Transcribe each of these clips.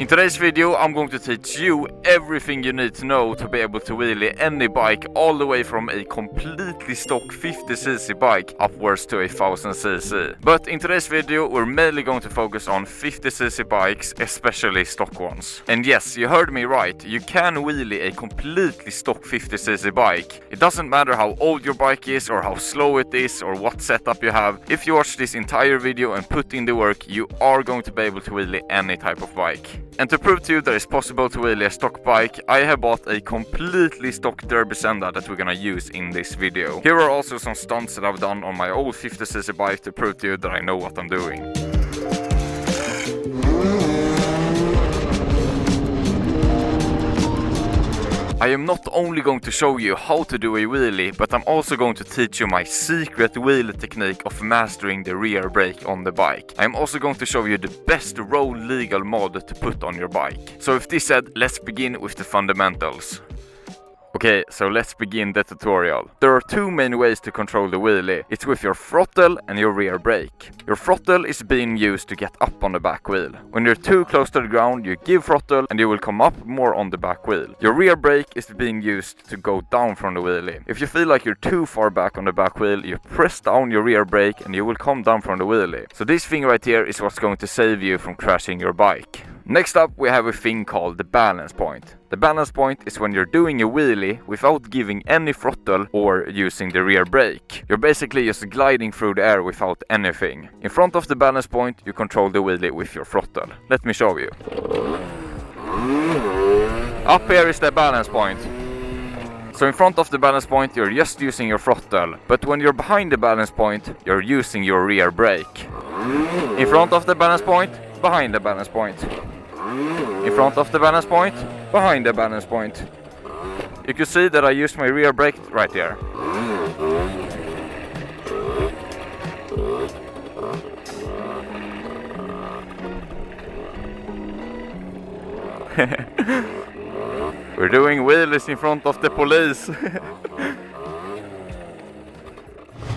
In today's video, I'm going to teach you everything you need to know to be able to wheelie any bike all the way from a completely stock 50cc bike upwards to a 1000cc. But in today's video, we're mainly going to focus on 50cc bikes, especially stock ones. And yes, you heard me right, you can wheelie a completely stock 50cc bike. It doesn't matter how old your bike is or how slow it is or what setup you have. If you watch this entire video and put in the work, you are going to be able to wheelie any type of bike. And to prove to you that it's possible to wheelie a stock bike, I have bought a completely stock derby sender that we're gonna use in this video. Here are also some stunts that I've done on my old 50cc bike to prove to you that I know what I'm doing. I am not only going to show you how to do a wheelie, but I'm also going to teach you my secret wheelie technique of mastering the rear brake on the bike. I'm also going to show you the best road legal mod to put on your bike. So with this said, let's begin with the fundamentals. Okay, so let's begin the tutorial. There are two main ways to control the wheelie. It's with your throttle and your rear brake. Your throttle is being used to get up on the back wheel. When you're too close to the ground, you give throttle and you will come up more on the back wheel. Your rear brake is being used to go down from the wheelie. If you feel like you're too far back on the back wheel, you press down your rear brake and you will come down from the wheelie. So this thing right here is what's going to save you from crashing your bike. Next up, we have a thing called the balance point. The balance point is when you're doing a wheelie without giving any throttle or using the rear brake. You're basically just gliding through the air without anything. In front of the balance point, you control the wheelie with your throttle. Let me show you. Up here is the balance point. So in front of the balance point, you're just using your throttle. But when you're behind the balance point, you're using your rear brake. In front of the balance point, behind the balance point. In front of the balance point, behind the balance point. You can see that I used my rear brake right here. We're doing wheelies in front of the police.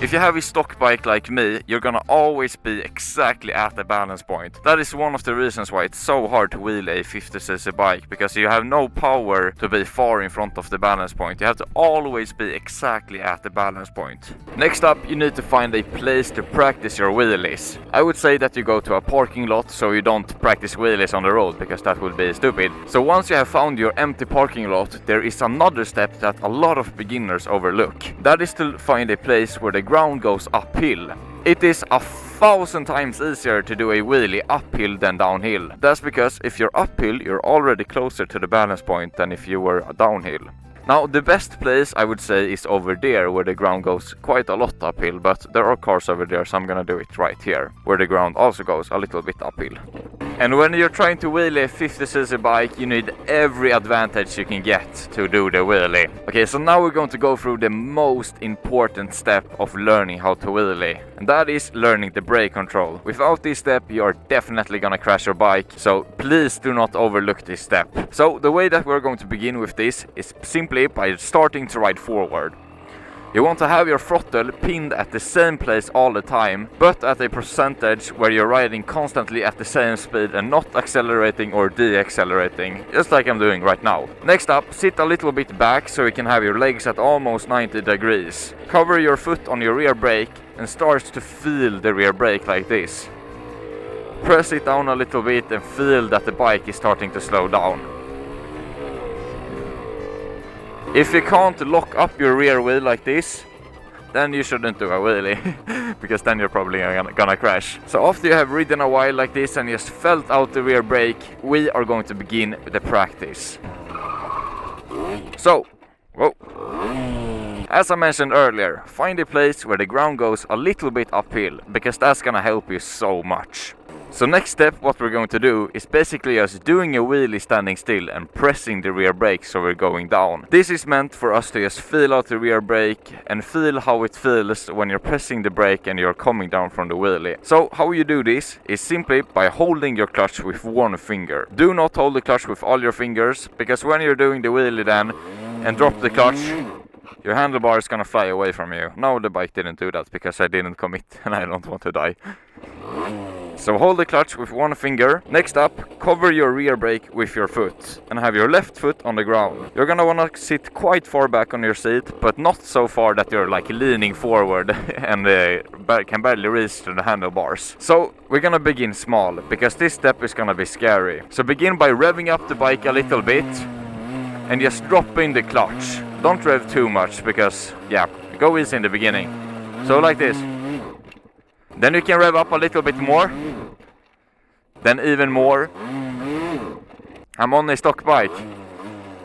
If you have a stock bike like me, you're gonna always be exactly at the balance point. That is one of the reasons why it's so hard to wheelie a 50cc bike, because you have no power to be far in front of the balance point. You have to always be exactly at the balance point. Next up, you need to find a place to practice your wheelies. I would say that you go to a parking lot so you don't practice wheelies on the road, because that would be stupid. So once you have found your empty parking lot, there is another step that a lot of beginners overlook. That is to find a place where the ground goes uphill. It is 1,000 times easier to do a wheelie uphill than downhill. That's because if you're uphill, you're already closer to the balance point than if you were downhill. Now, the best place I would say is over there, where the ground goes quite a lot uphill, but there are cars over there, so I'm gonna do it right here, where the ground also goes a little bit uphill. And when you're trying to wheelie a 50cc bike, you need every advantage you can get to do the wheelie. Okay, so now we're going to go through the most important step of learning how to wheelie, and that is learning the brake control. Without this step, you are definitely gonna crash your bike, so please do not overlook this step. So the way that we're going to begin with this is simply by starting to ride forward. You want to have your throttle pinned at the same place all the time, but at a percentage where you're riding constantly at the same speed and not accelerating or de-accelerating, just like I'm doing right now. Next up, sit a little bit back so you can have your legs at almost 90 degrees. Cover your foot on your rear brake and start to feel the rear brake like this. Press it down a little bit and feel that the bike is starting to slow down. If you can't lock up your rear wheel like this, then you shouldn't do a wheelie, because then you're probably gonna crash. So after you have ridden a while like this and just felt out the rear brake, we are going to begin the practice. So, whoa. As I mentioned earlier, find a place where the ground goes a little bit uphill, because that's gonna help you so much. So next step, what we're going to do is basically just doing a wheelie standing still and pressing the rear brake so we're going down. This is meant for us to just feel out the rear brake and feel how it feels when you're pressing the brake and you're coming down from the wheelie. So how you do this is simply by holding your clutch with one finger. Do not hold the clutch with all your fingers, because when you're doing the wheelie then and drop the clutch, your handlebar is gonna fly away from you. No, the bike didn't do that because I didn't commit and I don't want to die. So hold the clutch with one finger. Next up, cover your rear brake with your foot and have your left foot on the ground. You're gonna wanna sit quite far back on your seat, but not so far that you're like leaning forward and can barely reach to the handlebars. So we're gonna begin small, because this step is gonna be scary. So begin by revving up the bike a little bit and just drop in the clutch. Don't rev too much, because yeah, go easy in the beginning. So like this. Then you can rev up a little bit more. Then even more. I'm on a stock bike.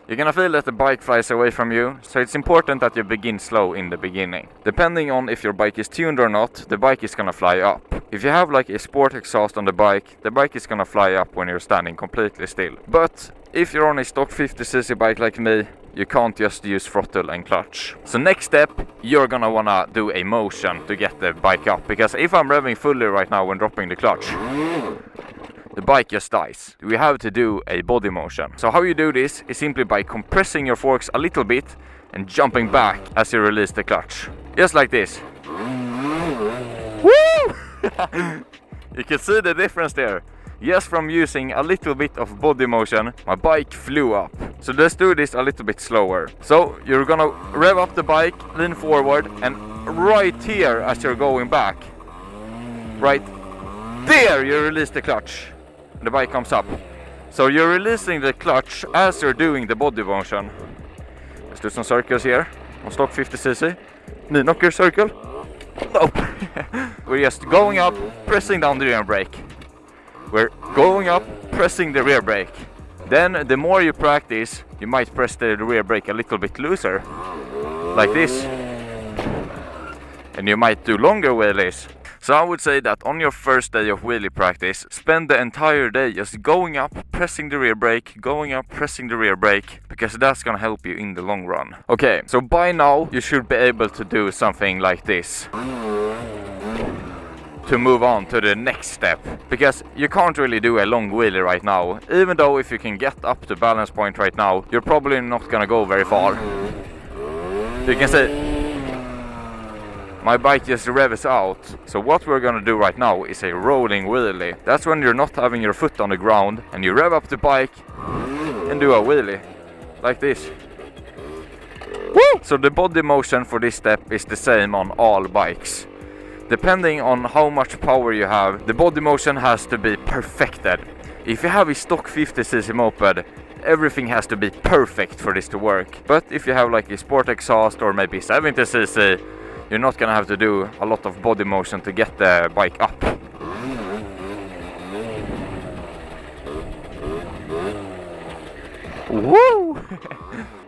You're gonna feel that the bike flies away from you, so it's important that you begin slow in the beginning. Depending on if your bike is tuned or not, the bike is gonna fly up. If you have like a sport exhaust on the bike is gonna fly up when you're standing completely still. But if you're on a stock 50cc bike like me, you can't just use throttle and clutch. So next step, you're gonna wanna do a motion to get the bike up, because if I'm revving fully right now when dropping the clutch, the bike just dies. We have to do a body motion. So how you do this is simply by compressing your forks a little bit and jumping back as you release the clutch. Just like this. Woo! You can see the difference there. Just from using a little bit of body motion, my bike flew up. So let's do this a little bit slower. So you're gonna rev up the bike, lean forward, and right here as you're going back, right there, you release the clutch. The bike comes up. So you're releasing the clutch as you're doing the body motion. Let's do some circles here on stock 50cc. Knee knocker circle. Nope. We're just going up, pressing down the rear brake. We're going up, pressing the rear brake. Then the more you practice, you might press the rear brake a little bit looser, like this. And you might do longer wheelies. So I would say that on your first day of wheelie practice, spend the entire day just going up, pressing the rear brake, going up, pressing the rear brake, because that's gonna help you in the long run. Okay, so by now you should be able to do something like this to move on to the next step, because you can't really do a long wheelie right now. Even though if you can get up to balance point right now, you're probably not gonna go very far. You can see my bike just revs out. So what we're gonna do right now is a rolling wheelie. That's when you're not having your foot on the ground and you rev up the bike and do a wheelie like this. Woo! So the body motion for this step is the same on all bikes. Depending on how much power you have, the body motion has to be perfected. If you have a stock 50cc moped, everything has to be perfect for this to work. But if you have like a sport exhaust or maybe 70cc, you're not gonna have to do a lot of body motion to get the bike up. Woo!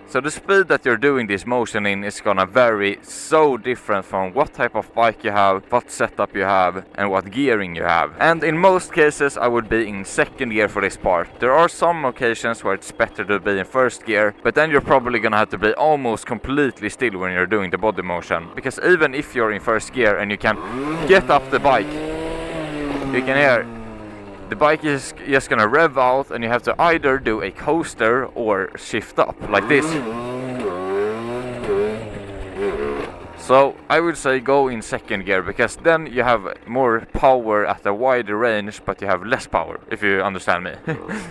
So the speed that you're doing this motion in is gonna vary so different from what type of bike you have, what setup you have, and what gearing you have. And in most cases I would be in second gear for this part. There are some occasions where it's better to be in first gear, but then you're probably gonna have to be almost completely still when you're doing the body motion. Because even if you're in first gear and you can get up the bike, you can hear the bike is just gonna rev out and you have to either do a coaster or shift up, like this. So I would say go in second gear, because then you have more power at a wider range, but you have less power, if you understand me.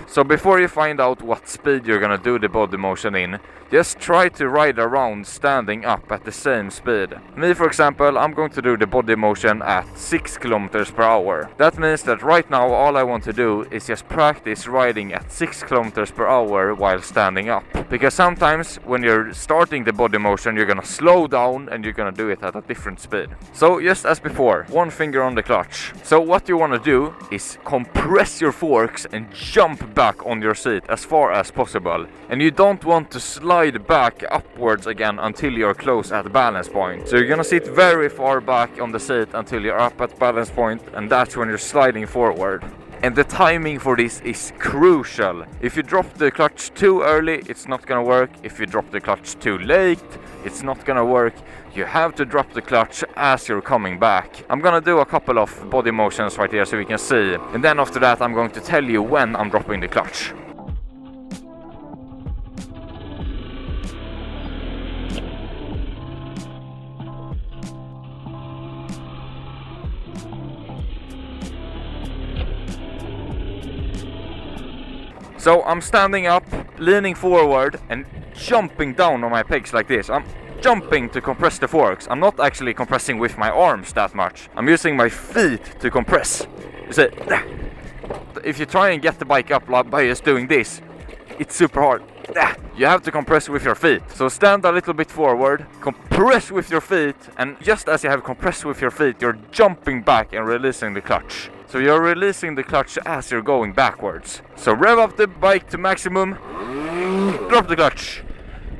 So before you find out what speed you're gonna do the body motion in, just try to ride around standing up at the same speed. Me, for example, I'm going to do the body motion at 6 kilometers per hour. That means that right now all I want to do is just practice riding at 6 kilometers per hour while standing up. Because sometimes when you're starting the body motion, you're gonna slow down and you're gonna do it at a different speed. So just as before, one finger on the clutch. So what you want to do is compress your forks and jump back on your seat as far as possible. And you don't want to slide back upwards again until you're close at balance point. So you're gonna sit very far back on the seat until you're up at balance point, and that's when you're sliding forward. And the timing for this is crucial. If you drop the clutch too early, it's not gonna work. If you drop the clutch too late, it's not gonna work. You have to drop the clutch as you're coming back. I'm gonna do a couple of body motions right here so we can see. And then after that I'm going to tell you when I'm dropping the clutch. So I'm standing up, leaning forward and jumping down on my pegs like this. I'm jumping to compress the forks. I'm not actually compressing with my arms that much. I'm using my feet to compress. You see, if you try and get the bike up by just doing this, it's super hard. You have to compress with your feet. So stand a little bit forward, compress with your feet, and just as you have compressed with your feet, you're jumping back and releasing the clutch. So you're releasing the clutch as you're going backwards. So rev up the bike to maximum, drop the clutch.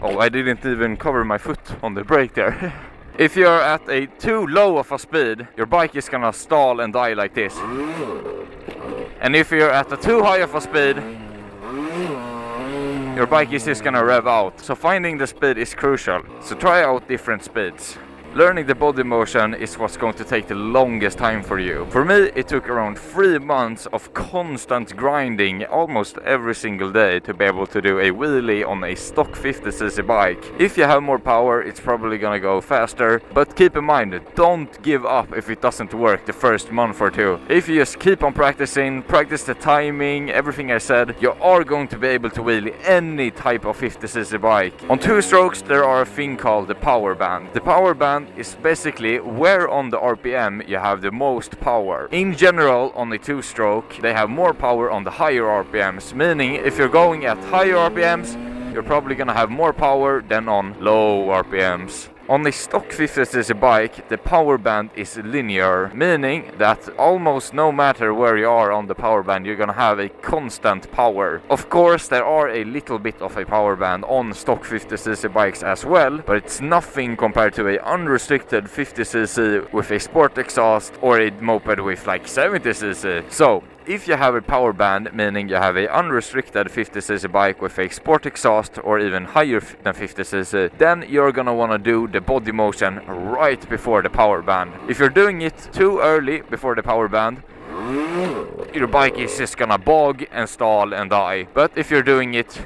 Oh, I didn't even cover my foot on the brake there. If you're at a too low of a speed, your bike is gonna stall and die like this. And if you're at a too high of a speed, your bike is just gonna rev out. So finding the speed is crucial. So try out different speeds. Learning the body motion is what's going to take the longest time for you. For me, it took around 3 months of constant grinding almost every single day to be able to do a wheelie on a stock 50cc bike. If you have more power, it's probably gonna go faster, but keep in mind, don't give up if it doesn't work the first month or two. If you just keep on practicing, practice the timing, everything I said, you are going to be able to wheelie any type of 50cc bike. On 2 strokes, there are a thing called the power band. The power band is basically where on the RPM you have the most power. In general, on the 2-stroke, they have more power on the higher RPMs, meaning if you're going at higher RPMs, you're probably gonna have more power than on low RPMs. On a stock 50cc bike, the power band is linear, meaning that almost no matter where you are on the power band, you're gonna have a constant power. Of course, there are a little bit of a power band on stock 50cc bikes as well, but it's nothing compared to a unrestricted 50cc with a sport exhaust or a moped with like 70cc. So, if you have a power band, meaning you have a unrestricted 50cc bike with a sport exhaust or even higher than 50cc, then you're gonna wanna do the body motion right before the power band. If you're doing it too early before the power band, your bike is just gonna bog and stall and die. But if you're doing it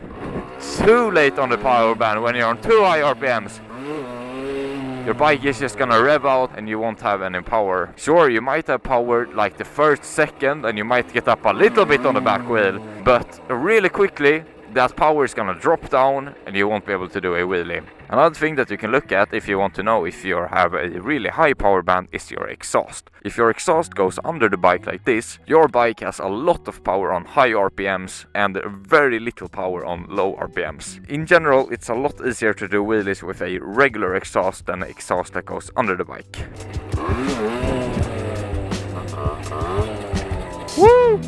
too late on the power band, when you're on too high RPMs, your bike is just gonna rev out and you won't have any power. Sure, you might have power like the first second and you might get up a little bit on the back wheel, but really quickly that power is gonna drop down and you won't be able to do a wheelie. Another thing that you can look at if you want to know if you have a really high power band is your exhaust. If your exhaust goes under the bike like this, your bike has a lot of power on high RPMs and very little power on low RPMs. In general, it's a lot easier to do wheelies with a regular exhaust than an exhaust that goes under the bike. Woo!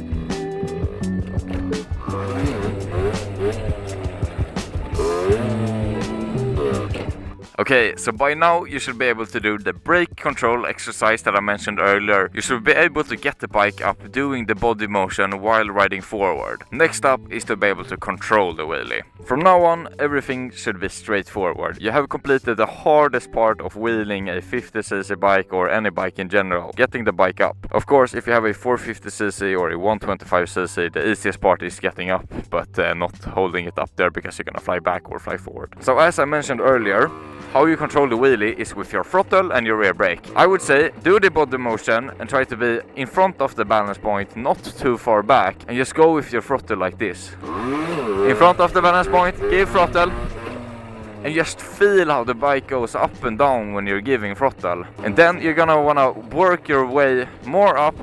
Okay, so by now you should be able to do the brake control exercise that I mentioned earlier. You should be able to get the bike up doing the body motion while riding forward. Next up is to be able to control the wheelie. From now on, everything should be straightforward. You have completed the hardest part of wheeling a 50cc bike or any bike in general, getting the bike up. Of course, if you have a 450cc or a 125cc, the easiest part is getting up, but not holding it up there because you're gonna fly back or fly forward. So as I mentioned earlier, how you control the wheelie is with your throttle and your rear brake. I would say do the body motion and try to be in front of the balance point, not too far back, and just go with your throttle like this. In front of the balance point, give throttle, and just feel how the bike goes up and down when you're giving throttle. And then you're gonna wanna work your way more up,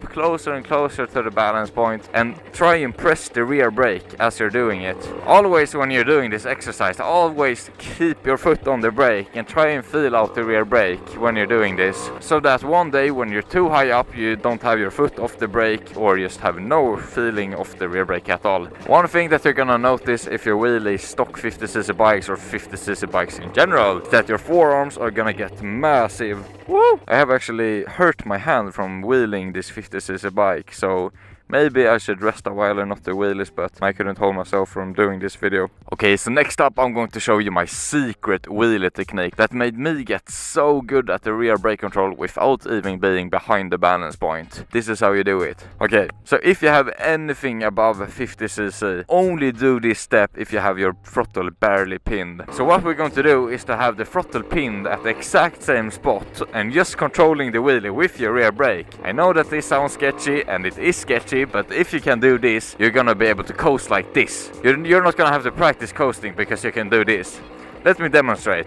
closer and closer to the balance point, and try and press the rear brake as you're doing it. Always when you're doing this exercise, always keep your foot on the brake and try and feel out the rear brake when you're doing this, so that one day when you're too high up, you don't have your foot off the brake or just have no feeling of the rear brake at all. One thing that you're gonna notice if you're wheelie stock 50cc bikes or 50cc bikes in general, that your forearms are gonna get massive. Woo! I have actually hurt my hand from wheeling this 50cc bike, so maybe I should rest a while and not do wheelies, but I couldn't hold myself from doing this video. Okay, so next up I'm going to show you my secret wheelie technique that made me get so good at the rear brake control without even being behind the balance point. This is how you do it. Okay, so if you have anything above 50cc, only do this step if you have your throttle barely pinned. So what we're going to do is to have the throttle pinned at the exact same spot and just controlling the wheelie with your rear brake. I know that this sounds sketchy, and it is sketchy, energy, but if you can do this, you're gonna be able to coast like this. You're not gonna have to practice coasting because you can do this. Let me demonstrate.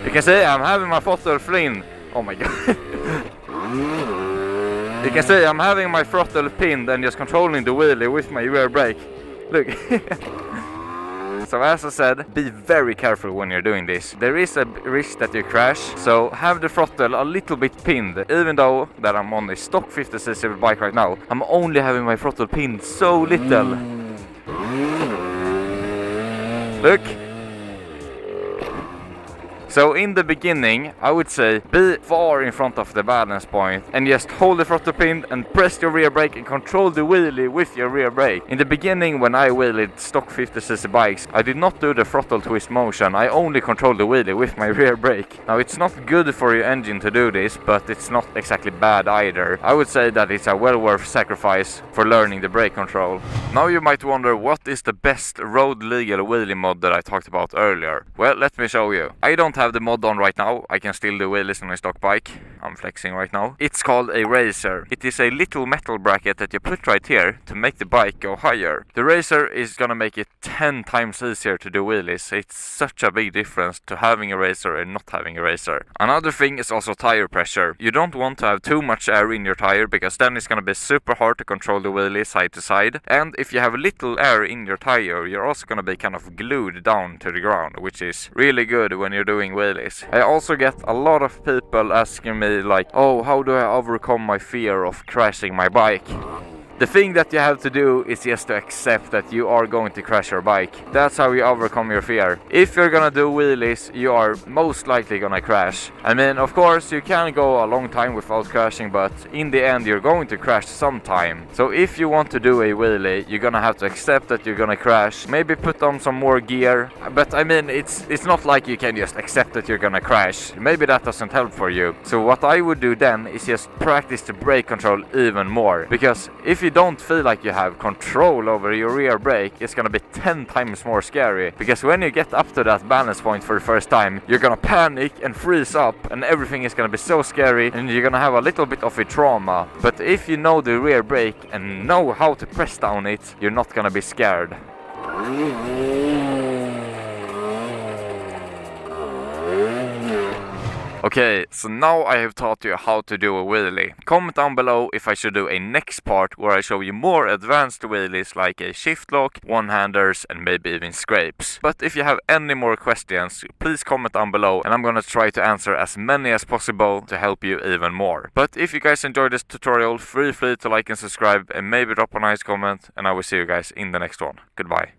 You can see I'm having my throttle pinned. Oh my god. You can see I'm having my throttle pinned and just controlling the wheelie with my rear brake. Look. So as I said, be very careful when you're doing this. There is a risk that you crash, so have the throttle a little bit pinned. Even though that I'm on a stock 50cc bike right now, I'm only having my throttle pinned so little. Look. So in the beginning, I would say be far in front of the balance point and just hold the throttle pinned and press your rear brake and control the wheelie with your rear brake. In the beginning, when I wheelied stock 50cc bikes, I did not do the throttle twist motion. I only controlled the wheelie with my rear brake. Now it's not good for your engine to do this, but it's not exactly bad either. I would say that it's a well worth sacrifice for learning the brake control. Now you might wonder, what is the best road legal wheelie mod that I talked about earlier? Well, let me show you. I don't have the mod on right now. I can still do wheelies on my stock bike. I'm flexing right now. It's called a racer. It is a little metal bracket that you put right here to make the bike go higher. The racer is gonna make it 10 times easier to do wheelies. It's such a big difference to having a racer and not having a racer. Another thing is also tire pressure. You don't want to have too much air in your tire because then it's gonna be super hard to control the wheelie side to side. And if you have little air in your tire, you're also gonna be kind of glued down to the ground, which is really good when you're doing wheelies. I also get a lot of people asking me like, oh, how do I overcome my fear of crashing my bike? The thing that you have to do is just to accept that you are going to crash your bike. That's how you overcome your fear. If you're gonna do wheelies, you are most likely gonna crash. I mean, of course, you can go a long time without crashing, but in the end, you're going to crash sometime. So if you want to do a wheelie, you're gonna have to accept that you're gonna crash. Maybe put on some more gear. But I mean, it's not like you can just accept that you're gonna crash. Maybe that doesn't help for you. So what I would do then is just practice the brake control even more. Because if you don't feel like you have control over your rear brake, it's gonna be 10 times more scary. Because when you get up to that balance point for the first time, you're gonna panic and freeze up and everything is gonna be so scary and you're gonna have a little bit of a trauma. But if you know the rear brake and know how to press down it, you're not gonna be scared. Okay, so now I have taught you how to do a wheelie. Comment down below if I should do a next part where I show you more advanced wheelies like a shift lock, one-handers and maybe even scrapes. But if you have any more questions, please comment down below and I'm gonna try to answer as many as possible to help you even more. But if you guys enjoyed this tutorial, feel free to like and subscribe and maybe drop a nice comment, and I will see you guys in the next one. Goodbye.